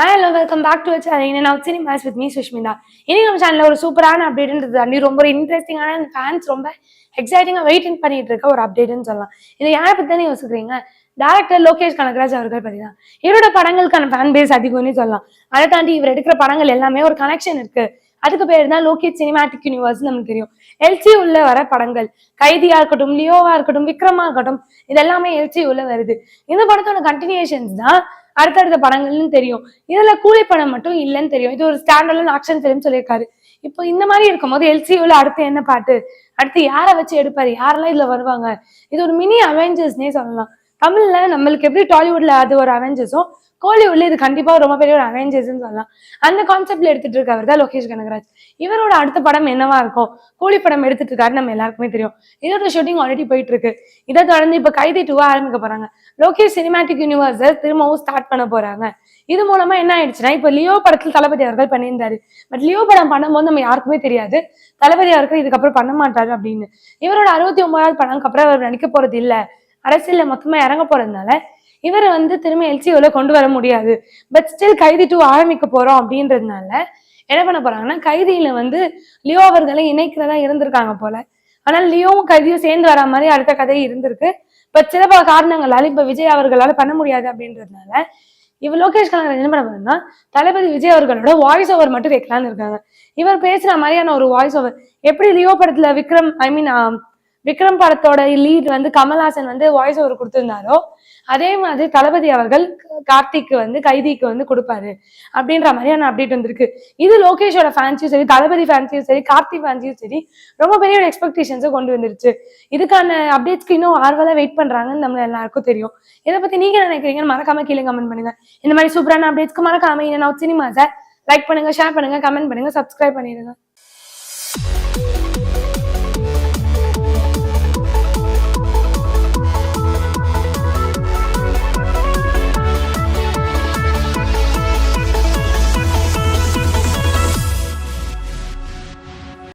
Hello welcome back to channel. நான் cinemas with me Sushmita. இன்னைக்கு நம்ம சேனல்ல ஒரு சூப்பரான அப்டேட்ன்றது தாண்டி ரொம்ப இன்ட்ரெஸ்டிங்கான ஃபேன்ஸ் ரொம்ப எக்ஸைட்டிங்கா வெயிட்டிங் பண்ணிட்டு இருக்க ஒரு அப்டேட்னு சொல்லலாம். இதை யாரை பத்தி தானே யோசிக்கிறீங்க? டைரக்டர் லோகேஷ் கனகராஜ் அவர்கள் பத்தி தான். இவரோட படங்களுக்கான ஃபேன் பேஸ் அதிகம்னு சொல்லலாம். அதை தாண்டி இவர் எடுக்கிற படங்கள் எல்லாமே ஒரு கனெக்ஷன் இருக்கு. அதுக்கு பேர் தான் லோகேஷ் சினிமாட்டிக் யூனிவர்ஸ் நமக்கு தெரியும். எல்சி உள்ள வர படங்கள், கைதியா இருக்கட்டும், லியோவா இருக்கட்டும், விக்ரமா இருக்கட்டும், இது எல்லாமே எல்சி உள்ள வருது. இந்த படத்தோட கண்டினியூஷன்ஸ் தான் அடுத்தடுத்த படங்கள்னு தெரியும். இதுல கூலி படம் மட்டும் இல்லைன்னு தெரியும். இது ஒரு ஸ்டாண்டர்ட் ஆக்ஷன் ஃபிலிம் சொல்லியிருக்காரு. இப்போ இந்த மாதிரி இருக்கும்போது எல்சியூல அடுத்து என்ன பாட்டு, அடுத்து யாரை வச்சு எடுப்பாரு, யாரெல்லாம் இதுல வருவாங்க, இது ஒரு மினி அவெஞ்சர்ஸ்னே சொல்லலாம். தமிழ்ல நம்மளுக்கு எப்படி டாலிவுட்ல அது ஒரு அவெஞ்சர்ஸோ, கோலிவுட்ல இது கண்டிப்பா ரொம்ப பெரிய ஒரு அவெஞ்சர்ஸ்ன்னு சொல்லலாம். அந்த கான்செப்ட்ல எடுத்துட்டு இருக்கவர் தான் லோகேஷ் கனகராஜ். இவரோட அடுத்த படம் என்னவா இருக்கும்? கூலி படம் எடுத்துட்டு இருக்காரு, நம்ம எல்லாருக்குமே தெரியும். இதோட ஷூட்டிங் ஆல்ரெடி போயிட்டு இருக்கு. இதை தொடர்ந்து இப்ப கைதி 2 ஆரம்பிக்க போறாங்க. லோகேஷ் சினிமாட்டிக் யூனிவர்ஸ் திரும்பவும் ஸ்டார்ட் பண்ண போறாங்க. இது மூலமா என்ன ஆயிடுச்சுன்னா, இப்ப லியோ படத்தில் தளபதி அவர்கள் பண்ணியிருந்தாரு. பட் லியோ படம் பண்ணும்போது நம்ம யாருக்குமே தெரியாது தளபதி அவர்கள் இதுக்கப்புறம் பண்ண மாட்டாரு அப்படின்னு. இவரோட 69வது படம்க்கு அப்புறம் அவர் நடிக்க போறது இல்ல, அரசியல்ல மொத்தமா இறங்க போறதுனால இவரை திரும்ப எல்சிஓல கொண்டு வர முடியாது. பட் ஸ்டில் கைதி 2 ஆரம்பிக்க போறோம் அப்படின்றதுனால என்ன பண்ண போறாங்கன்னா, கைதியில லியோ அவர்களை இணைக்கிறதா இருந்திருக்காங்க போல. ஆனால் லியோவும் கைதியும் சேர்ந்து வர மாதிரி அடுத்த கதை இருந்திருக்கு. பட் சில பல காரணங்களால இப்ப விஜய் அவர்களால பண்ண முடியாது அப்படின்றதுனால இவர் லோகேஷ் கனகராஜ் என்ன பண்ண போறதுன்னா, தளபதி விஜய் அவர்களோட வாய்ஸ் ஓவர் மட்டும் வைக்கலான்னு இருக்காங்க. இவர் பேசுற மாதிரியான ஒரு வாய்ஸ் ஓவர், எப்படி லியோ படத்துல விக்ரம் படத்தோட லீட் கமல்ஹாசன் வாய்ஸ் ஓவர் கொடுத்திருந்தாரோ, அதே மாதிரி தளபதி அவர்கள் கார்த்திக்கு கைதிக்கு கொடுப்பாரு அப்படின்ற மாதிரியான அப்டேட் வந்திருக்கு. இது லோகேஷோட ஃபேன்ஸையும் சரி, தளபதி ஃபேன்ஸையும் சரி, கார்த்திக் ஃபேன்ஸையும் சரி ரொம்ப பெரிய ஒரு எக்ஸ்பெக்டேஷன்ஸை கொண்டு வந்துருச்சு. இதுக்கான அப்டேட்ஸ்க்கு இன்னும் ஆர்வலா வெயிட் பண்றாங்கன்னு நம்ம எல்லாருக்கும் தெரியும். இதை பத்தி நீங்க நினைக்கிறீங்கன்னு மறக்காம கீழே கமெண்ட் பண்ணுங்க. இந்த மாதிரி சூப்பரான அப்டேட்ஸ்க்கு மறக்காம நான் சினிமாஸை லைக் பண்ணுங்க, ஷேர் பண்ணுங்க, கமெண்ட் பண்ணுங்க, சப்ஸ்கிரைப் பண்ணிடுங்க.